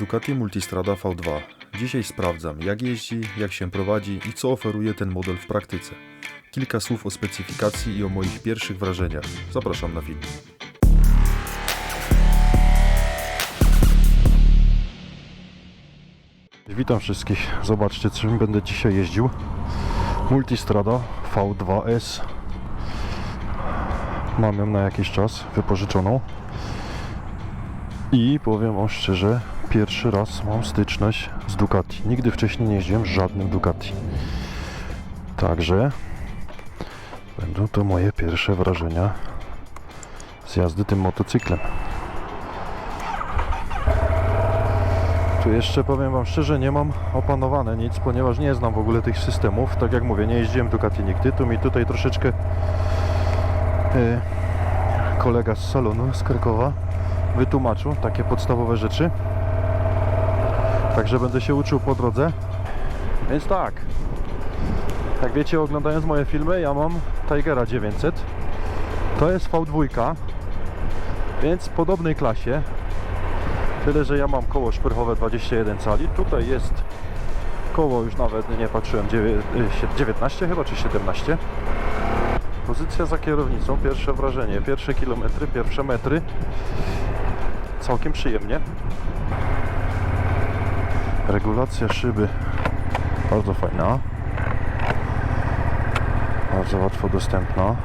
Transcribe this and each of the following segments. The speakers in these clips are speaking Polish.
Ducati Multistrada V2. Dzisiaj sprawdzam, jak jeździ, jak się prowadzi i co oferuje ten model w praktyce. Kilka słów o specyfikacji i o moich pierwszych wrażeniach. Zapraszam na film. Witam wszystkich. Zobaczcie, czym będę dzisiaj jeździł. Multistrada V2S. Mam ją na jakiś czas wypożyczoną. I powiem wam szczerze, pierwszy raz mam styczność z Ducati. Nigdy wcześniej nie jeździłem żadnym Ducati. Także będą to moje pierwsze wrażenia z jazdy tym motocyklem. Tu jeszcze powiem wam szczerze, nie mam opanowane nic, ponieważ nie znam w ogóle tych systemów. Tak jak mówię, nie jeździłem Ducati nigdy. Tu mi tutaj troszeczkę kolega z salonu z Krakowa wytłumaczył takie podstawowe rzeczy. Także będę się uczył po drodze. Więc tak, jak wiecie, oglądając moje filmy, ja mam Tigera 900. To jest V2, więc w podobnej klasie. Tyle, że ja mam koło szprychowe 21 cali. Tutaj jest koło, już nawet nie patrzyłem, 19 chyba, czy 17. Pozycja za kierownicą, pierwsze wrażenie, pierwsze kilometry, pierwsze metry. Całkiem przyjemnie. Regulacja szyby bardzo fajna. Bardzo łatwo dostępna.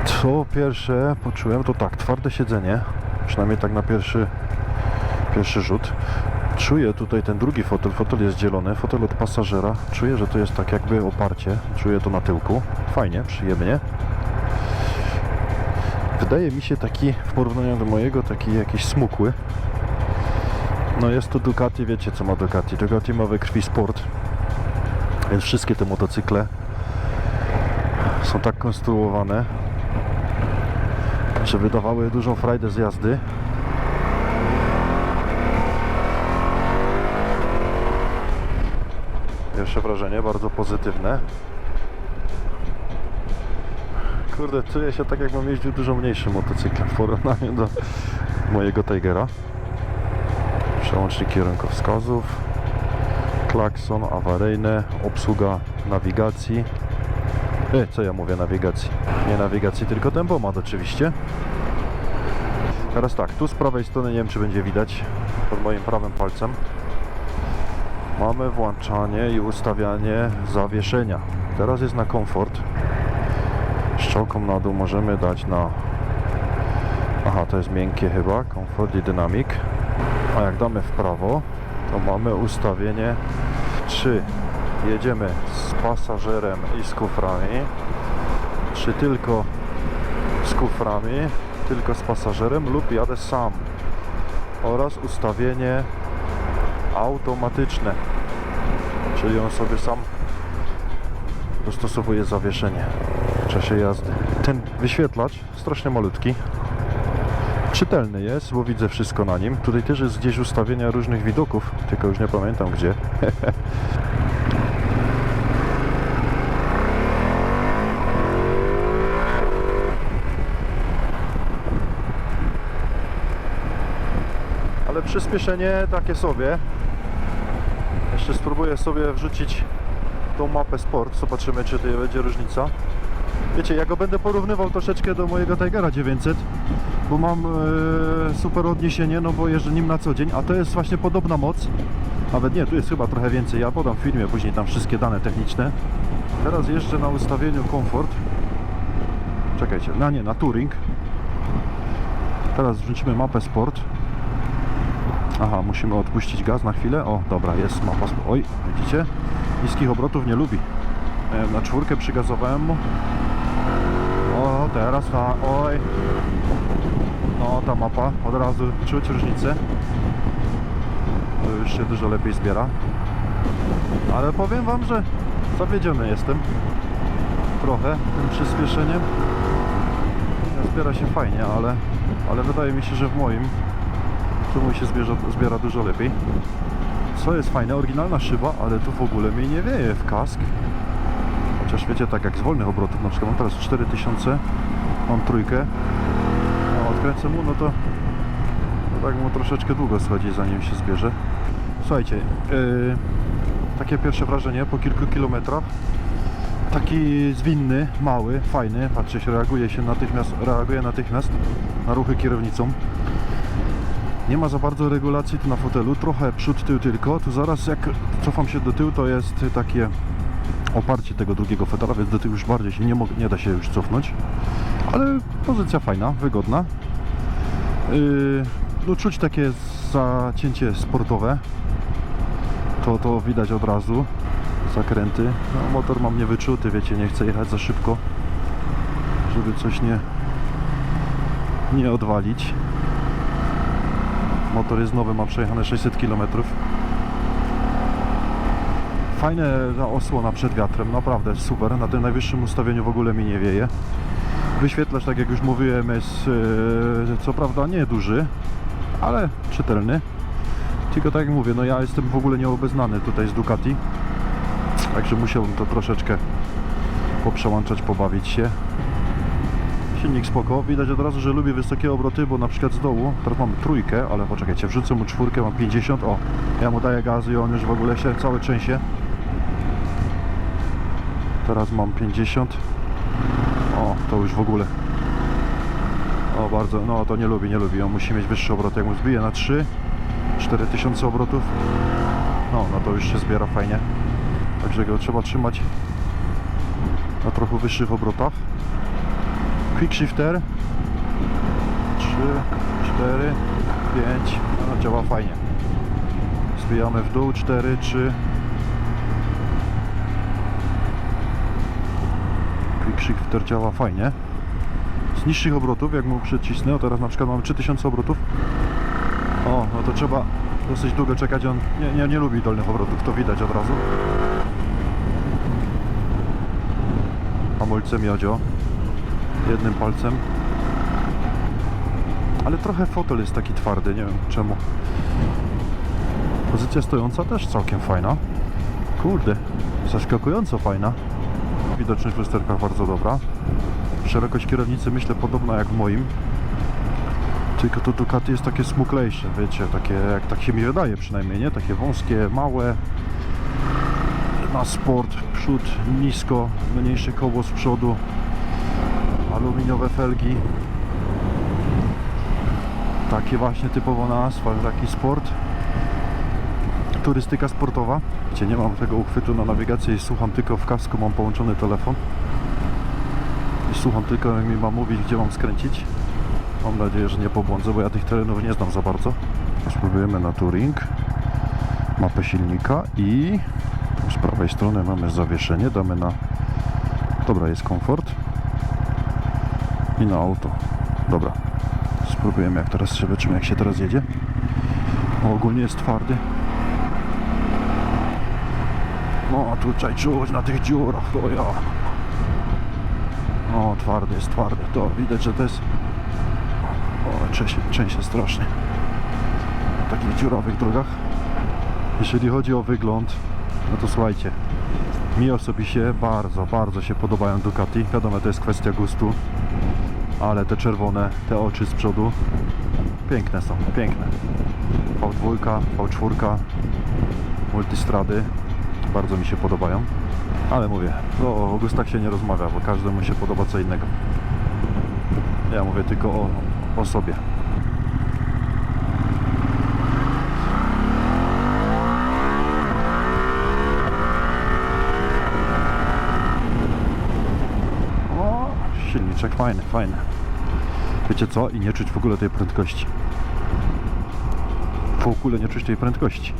Co pierwsze poczułem, to tak, twarde siedzenie. Przynajmniej tak na pierwszy rzut. Czuję tutaj ten drugi fotel. Fotel jest dzielony. Fotel od pasażera. Czuję, że to jest tak jakby oparcie. Czuję to na tyłku. Fajnie, przyjemnie. Wydaje mi się taki, w porównaniu do mojego, taki jakiś smukły. No jest to Ducati, wiecie co ma Ducati. Ducati ma we krwi sport. Więc wszystkie te motocykle są tak konstruowane, że wydawały dużą frajdę z jazdy. Pierwsze wrażenie bardzo pozytywne. Kurde, czuję się tak, jakbym jeździł dużo mniejszym motocyklem w porównaniu do mojego Tigera. Przełącznik kierunkowskazów, klakson awaryjny, obsługa nawigacji. Co ja mówię nawigacji? Nie nawigacji, tylko tempomat oczywiście. Teraz tak, tu z prawej strony, nie wiem czy będzie widać, pod moim prawym palcem mamy włączanie i ustawianie zawieszenia. Teraz jest na komfort. Strzałką na dół możemy dać na... Aha, to jest miękkie chyba, komfort i dynamik. A jak damy w prawo, to mamy ustawienie 3. Jedziemy z pasażerem i z kuframi, czy tylko z kuframi, tylko z pasażerem, lub jadę sam. Oraz ustawienie automatyczne, czyli on sobie sam dostosowuje zawieszenie w czasie jazdy. Ten wyświetlacz strasznie malutki, czytelny jest, bo widzę wszystko na nim. Tutaj też jest gdzieś ustawienia różnych widoków, tylko już nie pamiętam gdzie. Ale przyspieszenie takie sobie. Jeszcze spróbuję sobie wrzucić tą mapę sport. Zobaczymy, czy tutaj będzie różnica. Wiecie, ja go będę porównywał troszeczkę do mojego Tigera 900, bo mam super odniesienie, no bo jeżdżę nim na co dzień, a to jest właśnie podobna moc. Nawet nie, tu jest chyba trochę więcej. Ja podam w filmie później tam wszystkie dane techniczne. Teraz jeżdżę na ustawieniu komfort. Czekajcie, na touring. Teraz wrzucimy mapę sport. Aha, musimy odpuścić gaz na chwilę. O, dobra, jest mapa. Oj, widzicie? Niskich obrotów nie lubi. Na 4 przygazowałem mu. O, teraz ta, oj. No, ta mapa, od razu czuć różnicę. To już się dużo lepiej zbiera. Ale powiem wam, że zawiedziony jestem trochę tym przyspieszeniem. Zbiera się fajnie, ale wydaje mi się, że w moim tu mój się zbiera dużo lepiej. Co jest fajne, oryginalna szyba, ale tu w ogóle mi nie wieje w kask. Chociaż wiecie, tak jak z wolnych obrotów, na przykład mam teraz 4000, mam trójkę, a odkręcę mu, no to tak mu troszeczkę długo schodzi, zanim się zbierze. Słuchajcie, takie pierwsze wrażenie po kilku kilometrach. Taki zwinny, mały, fajny. Patrzcie, reaguje natychmiast na ruchy kierownicą. Nie ma za bardzo regulacji tu na fotelu, trochę przód, tył tylko. Tu zaraz jak cofam się do tyłu, to jest takie oparcie tego drugiego fotela, więc do tyłu już bardziej się nie da się już cofnąć. Ale pozycja fajna, wygodna. No czuć takie zacięcie sportowe. To widać od razu. Zakręty. No, motor mam niewyczuty, wiecie, nie chcę jechać za szybko, żeby coś nie odwalić. Motor jest nowy, ma przejechane 600 km. Fajna osłona przed wiatrem, naprawdę super. Na tym najwyższym ustawieniu w ogóle mi nie wieje. Wyświetlacz, tak jak już mówiłem, jest co prawda nie duży, ale czytelny. Tylko tak jak mówię, no ja jestem w ogóle nieobeznany tutaj z Ducati. Także musiałbym to troszeczkę poprzełączać, pobawić się. Silnik spoko, widać od razu, że lubię wysokie obroty, bo na przykład z dołu, teraz mamy trójkę, ale poczekajcie, wrzucę mu czwórkę, mam 50, o, ja mu daję gazu i on już w ogóle się cały trzęsie. Teraz mam 50, o, to już w ogóle, o bardzo, no to nie lubi, on musi mieć wyższy obrot, jak mu zbije na 4000 obrotów, no to już się zbiera fajnie. Także go trzeba trzymać na trochę wyższych obrotach. Quick shifter 3, 4, 5, no działa fajnie. Zbijamy w dół 4, 3. Quick shifter działa fajnie. Z niższych obrotów, jak mu przycisnę, o teraz na przykład mamy 3000 obrotów. O, no to trzeba dosyć długo czekać, on nie lubi dolnych obrotów, to widać od razu. Hamulce miodzio jednym palcem, ale trochę fotel jest taki twardy, nie wiem czemu. Pozycja stojąca też całkiem fajna, kurde, zaskakująco fajna. Widoczność w lusterkach bardzo dobra. Szerokość kierownicy myślę podobna jak w moim, tylko to Ducati jest takie smuklejsze, wiecie, takie jak tak się mi wydaje przynajmniej, nie? Takie wąskie, małe. Na sport, przód nisko, mniejsze koło z przodu, aluminiowe felgi, takie właśnie typowo na asfalt, taki sport, turystyka sportowa. Wiecie, nie mam tego uchwytu na nawigację i słucham tylko w kasku, mam połączony telefon i słucham tylko, jak mi ma mówić, gdzie mam skręcić. Mam nadzieję, że nie pobłądzę, bo ja tych terenów nie znam za bardzo. Spróbujemy na Touring, mapę silnika i z prawej strony mamy zawieszenie, damy na... Dobra, jest komfort i na auto. Dobra, spróbujemy jak teraz, zobaczymy jak się teraz jedzie. O, ogólnie jest twardy. No, tutaj czuć na tych dziurach, to ja. O, twardy jest, twardy. To widać, że to jest... O, trzęsie strasznie na takich dziurawych drogach. Jeśli chodzi o wygląd, no to słuchajcie, mi osobiście bardzo się podobają Ducati. Wiadomo, to jest kwestia gustu, ale te czerwone, te oczy z przodu piękne są, piękne. V2, V4, multistrady bardzo mi się podobają, ale mówię, o gustach się nie rozmawia, bo każdemu się podoba co innego. Ja mówię tylko o sobie. Silniczek fajny, fajny. Wiecie co? I nie czuć w ogóle tej prędkości. W ogóle nie czuć tej prędkości.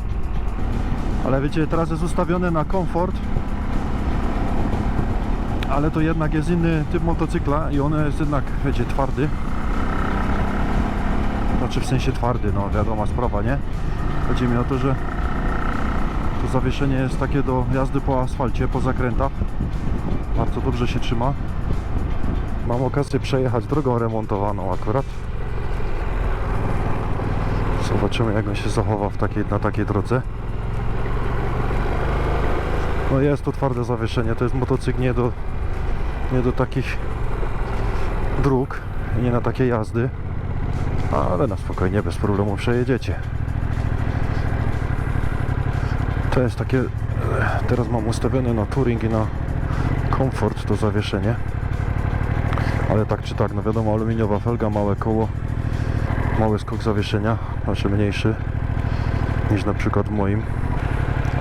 Ale wiecie, teraz jest ustawiony na komfort. Ale to jednak jest inny typ motocykla i on jest jednak, wiecie, twardy. Znaczy w sensie twardy, no wiadoma sprawa, nie? Chodzi mi o to, że to zawieszenie jest takie do jazdy po asfalcie, po zakrętach. Bardzo dobrze się trzyma. Mam okazję przejechać drogą remontowaną akurat. Zobaczymy jak on się zachowa na takiej drodze. No jest to twarde zawieszenie, to jest motocykl nie do takich dróg, nie na takie jazdy. Ale na spokojnie, bez problemu przejedziecie. To jest takie, teraz mam ustawione na touring i na komfort to zawieszenie, ale tak czy tak, no wiadomo, aluminiowa felga, małe koło, mały skok zawieszenia, znaczy mniejszy niż na przykład w moim,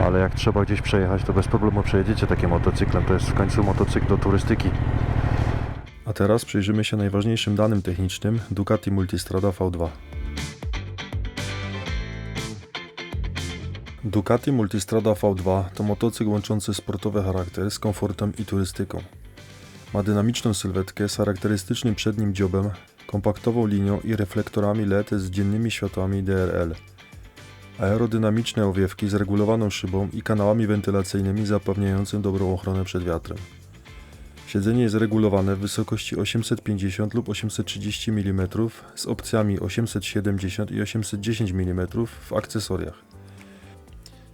ale jak trzeba gdzieś przejechać, to bez problemu przejedziecie takim motocyklem. To jest w końcu motocykl do turystyki. A teraz przyjrzymy się najważniejszym danym technicznym Ducati Multistrada V2. Ducati Multistrada V2 to motocykl łączący sportowy charakter z komfortem i turystyką. Ma dynamiczną sylwetkę z charakterystycznym przednim dziobem, kompaktową linią i reflektorami LED z dziennymi światłami DRL. Aerodynamiczne owiewki z regulowaną szybą i kanałami wentylacyjnymi zapewniającym dobrą ochronę przed wiatrem. Siedzenie jest regulowane w wysokości 850 lub 830 mm z opcjami 870 i 810 mm w akcesoriach.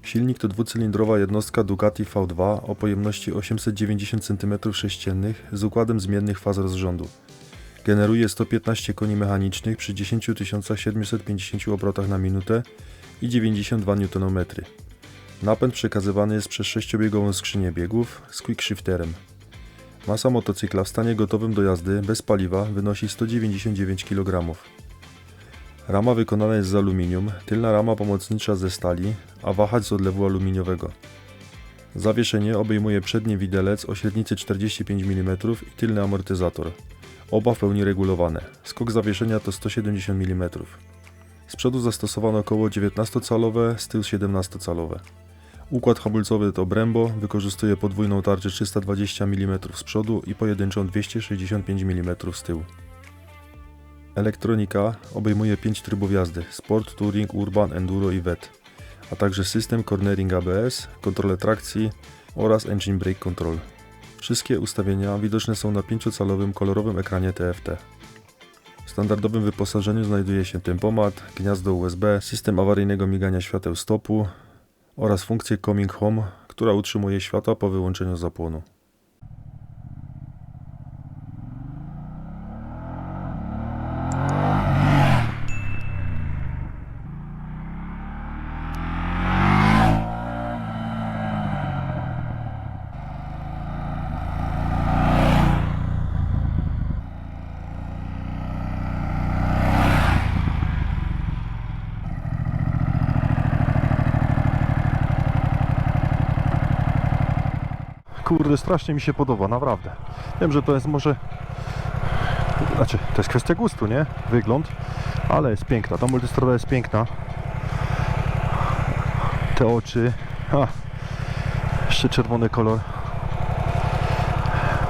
Silnik to dwucylindrowa jednostka Ducati V2 o pojemności 890 cm3 z układem zmiennych faz rozrządu. Generuje 115 koni mechanicznych przy 10 750 obrotach na minutę i 92 Nm. Napęd przekazywany jest przez 6-biegową skrzynię biegów z quickshifterem. Masa motocykla w stanie gotowym do jazdy bez paliwa wynosi 199 kg. Rama wykonana jest z aluminium, tylna rama pomocnicza ze stali, a wahacz z odlewu aluminiowego. Zawieszenie obejmuje przedni widelec o średnicy 45 mm i tylny amortyzator. Oba w pełni regulowane. Skok zawieszenia to 170 mm. Z przodu zastosowano koło 19-calowe, z tyłu 17-calowe. Układ hamulcowy to Brembo, wykorzystuje podwójną tarczę 320 mm z przodu i pojedynczą 265 mm z tyłu. Elektronika obejmuje 5 trybów jazdy: Sport, Touring, Urban, Enduro i WET, a także system Cornering ABS, kontrolę trakcji oraz Engine Brake Control. Wszystkie ustawienia widoczne są na 5-calowym kolorowym ekranie TFT. W standardowym wyposażeniu znajduje się tempomat, gniazdo USB, system awaryjnego migania świateł stopu oraz funkcję Coming Home, która utrzymuje światła po wyłączeniu zapłonu. Kurde, strasznie mi się podoba, naprawdę. Wiem, że to jest może... Znaczy, to jest kwestia gustu, nie? Wygląd, ale jest piękna. Ta Multistrada jest piękna. Te oczy... Jeszcze czerwony kolor.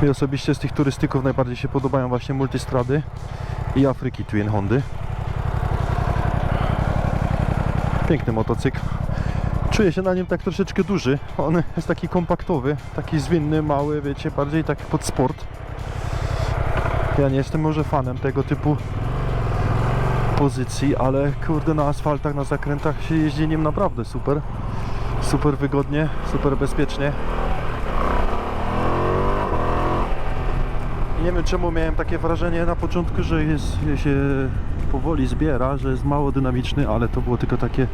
Mi osobiście z tych turystyków najbardziej się podobają właśnie Multistrady i Afryki Twin Hondy. Piękny motocykl. Czuję się na nim tak troszeczkę duży. On jest taki kompaktowy, taki zwinny, mały, wiecie, bardziej tak pod sport. Ja nie jestem może fanem tego typu pozycji, ale kurde, na asfaltach, na zakrętach się jeździ nim naprawdę super. Super wygodnie, super bezpiecznie. I nie wiem czemu miałem takie wrażenie na początku, że się powoli zbiera, że jest mało dynamiczny, ale to było tylko takie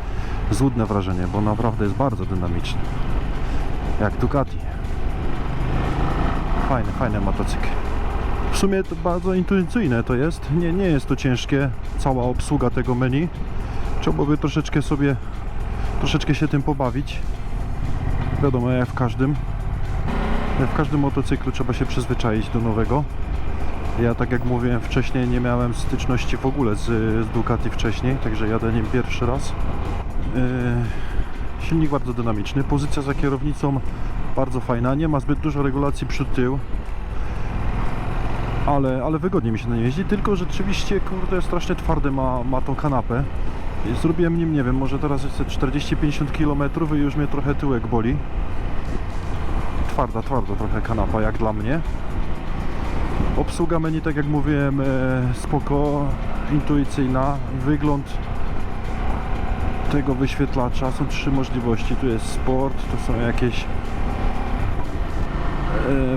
złudne wrażenie, bo naprawdę jest bardzo dynamiczny. Jak Ducati. Fajny motocykl. W sumie to bardzo intuicyjne to jest. Nie jest to ciężkie, cała obsługa tego menu. Trzeba by troszeczkę się tym pobawić. Wiadomo, jak w każdym motocyklu trzeba się przyzwyczaić do nowego. Ja, tak jak mówiłem wcześniej, nie miałem styczności w ogóle z Ducati wcześniej, także jadę nim pierwszy raz. Silnik bardzo dynamiczny, pozycja za kierownicą bardzo fajna, nie ma zbyt dużo regulacji przód-tył, ale wygodnie mi się na niej jeździ, tylko rzeczywiście, kurde, strasznie twardy ma tą kanapę. Zrobiłem nim, nie wiem, może teraz jest 40-50 km i już mnie trochę tyłek boli. Twarda trochę kanapa, jak dla mnie. Obsługa menu, tak jak mówiłem, spoko, intuicyjna. Wygląd tego wyświetlacza, są 3 możliwości. Tu jest sport, tu są jakieś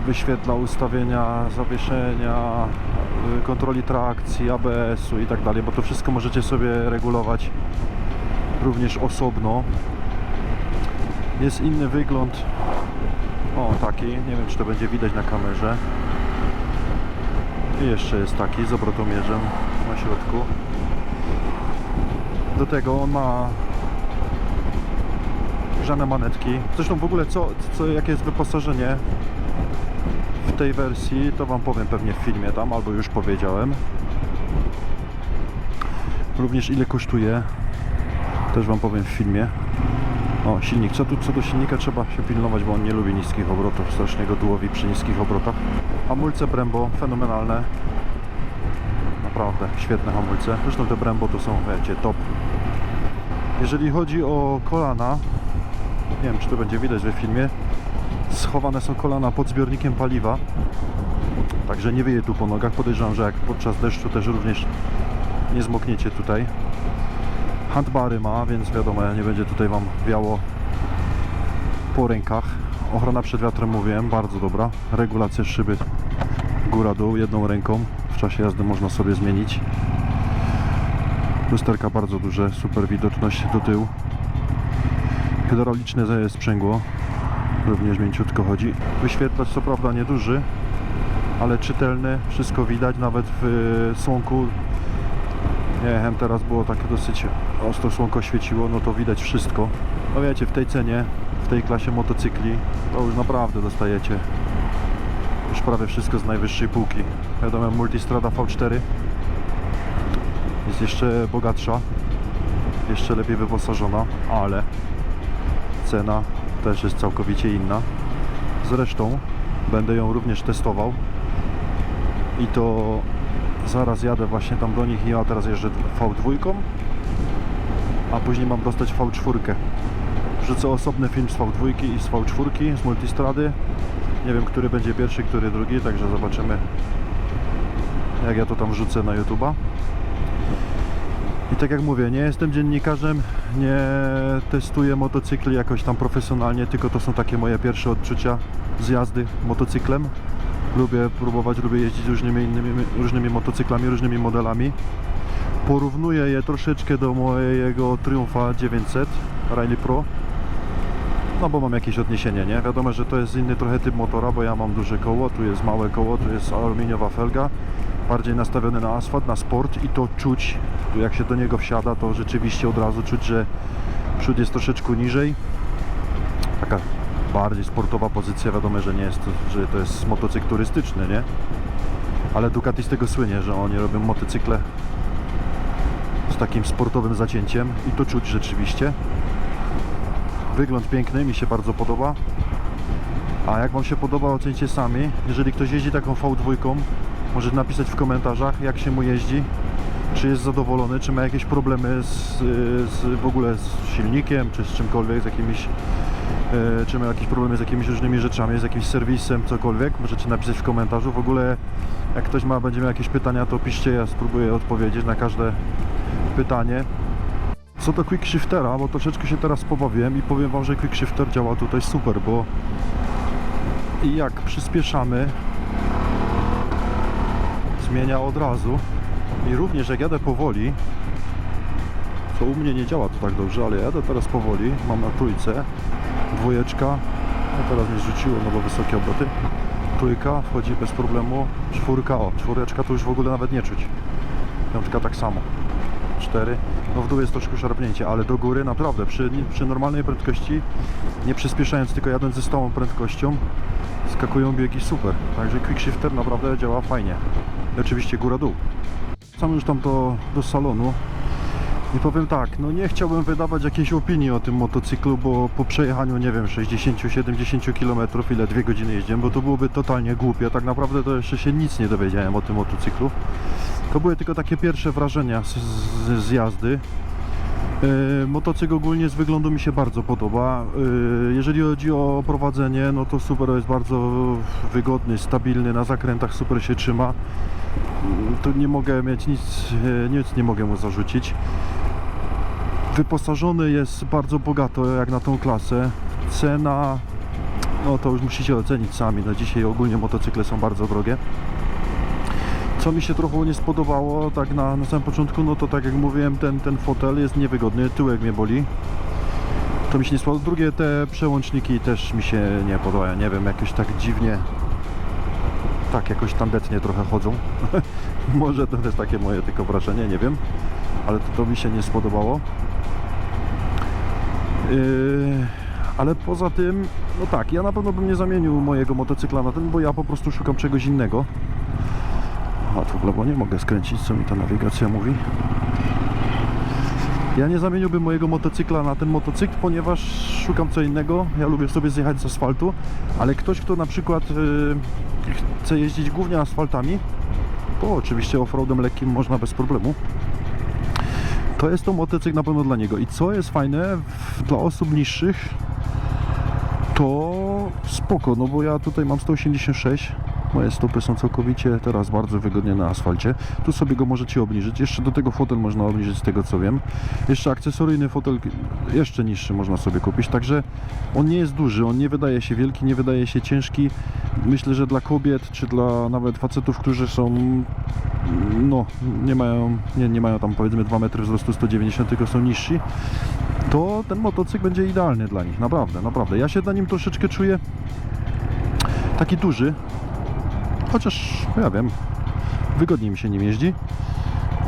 wyświetla ustawienia zawieszenia, kontroli trakcji, ABS-u i tak dalej, bo to wszystko możecie sobie regulować również osobno. Jest inny wygląd, o taki, nie wiem czy to będzie widać na kamerze. I jeszcze jest taki z obrotomierzem na środku. Do tego on ma grzane manetki. Zresztą w ogóle jakie jest wyposażenie w tej wersji, to wam powiem pewnie w filmie tam, albo już powiedziałem. Również ile kosztuje, też wam powiem w filmie. O, silnik. Co do silnika trzeba się pilnować, bo on nie lubi niskich obrotów. Strasznie go dłowi przy niskich obrotach. Hamulce Brembo, fenomenalne. Naprawdę, świetne hamulce. Zresztą te Brembo to są, wiecie, top. Jeżeli chodzi o kolana, nie wiem czy to będzie widać we filmie, schowane są kolana pod zbiornikiem paliwa. Także nie wyje tu po nogach. Podejrzewam, że jak podczas deszczu też również nie zmokniecie tutaj. Handbary ma, więc wiadomo, nie będzie tutaj wam wiało po rękach. Ochrona przed wiatrem mówiłem, bardzo dobra. Regulacja szyby góra-dół jedną ręką. W czasie jazdy można sobie zmienić. Lusterka bardzo duże, super widoczność do tyłu. Hydrauliczne sprzęgło, również mięciutko chodzi. Wyświetlacz co prawda nieduży, ale czytelny, wszystko widać, nawet w słonku. Nie wiem, teraz było takie dosyć ostro słonko świeciło, no to widać wszystko. No wiecie, w tej cenie, w tej klasie motocykli, to już naprawdę dostajecie już prawie wszystko z najwyższej półki. Wiadomo, Multistrada V4 jest jeszcze bogatsza, jeszcze lepiej wyposażona, ale cena też jest całkowicie inna. Zresztą będę ją również testował i to zaraz jadę właśnie tam do nich i ja teraz jeżdżę V2, a później mam dostać V4. Wrzucę osobny film z V2 i z V4, z Multistrady. Nie wiem, który będzie pierwszy, który drugi, także zobaczymy, jak ja to tam wrzucę na YouTube'a. I tak jak mówię, nie jestem dziennikarzem, nie testuję motocykli jakoś tam profesjonalnie, tylko to są takie moje pierwsze odczucia z jazdy motocyklem. Lubię próbować, lubię jeździć różnymi motocyklami, różnymi modelami. Porównuję je troszeczkę do mojego Triumfa 900 Rally Pro. No bo mam jakieś odniesienie, nie? Wiadomo, że to jest inny trochę typ motora, bo ja mam duże koło, tu jest małe koło, tu jest aluminiowa felga. Bardziej nastawiony na asfalt, na sport i to czuć, jak się do niego wsiada, to rzeczywiście od razu czuć, że przód jest troszeczkę niżej. Taka bardziej sportowa pozycja, wiadomo, że nie jest, że to jest motocykl turystyczny, nie? Ale Ducati z tego słynie, że oni robią motocykle z takim sportowym zacięciem i to czuć rzeczywiście. Wygląd piękny, mi się bardzo podoba. A jak wam się podoba, ocencie sami. Jeżeli ktoś jeździ taką V2, może napisać w komentarzach, jak się mu jeździ, czy jest zadowolony, czy ma jakieś problemy w ogóle z silnikiem, czy z czymkolwiek, z jakimiś, czy ma jakieś problemy z jakimiś różnymi rzeczami, z jakimś serwisem, cokolwiek. Możecie napisać w komentarzu. W ogóle jak ktoś będzie miał jakieś pytania, to piszcie, ja spróbuję odpowiedzieć na każde pytanie. Co do Quick Shiftera, bo troszeczkę się teraz pobawiłem i powiem wam, że Quick Shifter działa tutaj super, bo i jak przyspieszamy, zmienia od razu i również jak jadę powoli, co u mnie nie działa to tak dobrze, ale jadę teraz powoli, mam na trójce, dwójeczka, no teraz mnie zrzuciło, no bo wysokie obroty, trójka wchodzi bez problemu, czwórka, czwóreczka to już w ogóle nawet nie czuć, piątka tak samo, 4, no w dół jest troszkę szarpnięcie, ale do góry naprawdę przy normalnej prędkości, nie przyspieszając, tylko jadąc ze stałą prędkością, skakują biegi super, także Quick Shifter naprawdę działa fajnie. I oczywiście góra-dół. Sam już tam do salonu i powiem tak, no nie chciałbym wydawać jakiejś opinii o tym motocyklu, bo po przejechaniu, nie wiem, 60-70 km, ile 2 godziny jeździłem, bo to byłoby totalnie głupie, tak naprawdę to jeszcze się nic nie dowiedziałem o tym motocyklu. To były tylko takie pierwsze wrażenia z jazdy. Motocykl ogólnie z wyglądu mi się bardzo podoba. Jeżeli chodzi o prowadzenie, no to super, jest bardzo wygodny, stabilny, na zakrętach super się trzyma. Tu nie mogę mieć nic nie mogę mu zarzucić. Wyposażony jest bardzo bogato jak na tą klasę. Cena, no to już musicie ocenić sami. No dzisiaj ogólnie motocykle są bardzo drogie. Co mi się trochę nie spodobało, tak na samym początku, no to tak jak mówiłem, ten fotel jest niewygodny, tyłek mnie boli. To mi się nie spodobało. Drugie, te przełączniki też mi się nie podobają, nie wiem, jakoś tak dziwnie, tak jakoś tandetnie trochę chodzą. Może to też takie moje tylko wrażenie, nie wiem, ale to mi się nie spodobało. Ale poza tym, no tak, ja na pewno bym nie zamienił mojego motocykla na ten, bo ja po prostu szukam czegoś innego. A tu w lewo nie mogę skręcić, co mi ta nawigacja mówi. Ja nie zamieniłbym mojego motocykla na ten motocykl, ponieważ szukam co innego. Ja lubię sobie zjechać z asfaltu, ale ktoś, kto na przykład chce jeździć głównie asfaltami, to oczywiście offroadem lekkim można bez problemu. To jest to motocykl na pewno dla niego. I co jest fajne, dla osób niższych, to spoko, no bo ja tutaj mam 186. Moje stopy są całkowicie teraz bardzo wygodnie na asfalcie. Tu sobie go możecie obniżyć. Jeszcze do tego fotel można obniżyć, z tego co wiem. Jeszcze akcesoryjny fotel jeszcze niższy można sobie kupić. Także on nie jest duży, on nie wydaje się wielki, nie wydaje się ciężki. Myślę, że dla kobiet, czy dla nawet facetów, którzy są, no, nie mają tam powiedzmy 2 metry wzrostu 190, tylko są niżsi, to ten motocykl będzie idealny dla nich. Naprawdę, naprawdę. Ja się na nim troszeczkę czuję taki duży. Chociaż, ja wiem, wygodniej mi się nim jeździ,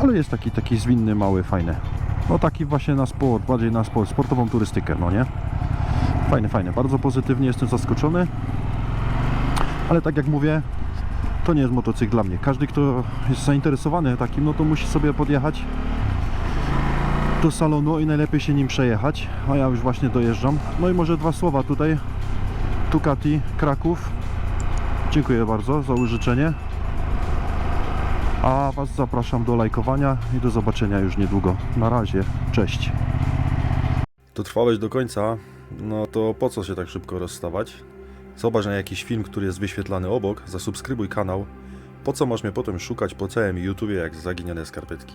ale jest taki zwinny, mały, fajny. No taki właśnie na sport, bardziej na sport, sportową turystykę, no nie? Fajny, fajny, bardzo pozytywnie jestem zaskoczony, ale tak jak mówię, to nie jest motocykl dla mnie. Każdy, kto jest zainteresowany takim, no to musi sobie podjechać do salonu i najlepiej się nim przejechać, a ja już właśnie dojeżdżam. No i może 2 słowa tutaj, Ducati Kraków. Dziękuję bardzo za użyczenie, a Was zapraszam do lajkowania i do zobaczenia już niedługo. Na razie, cześć. Dotrwałeś do końca, no to po co się tak szybko rozstawać? Zobacz na jakiś film, który jest wyświetlany obok, zasubskrybuj kanał. Po co masz mnie potem szukać po całym YouTubie jak zaginione skarpetki?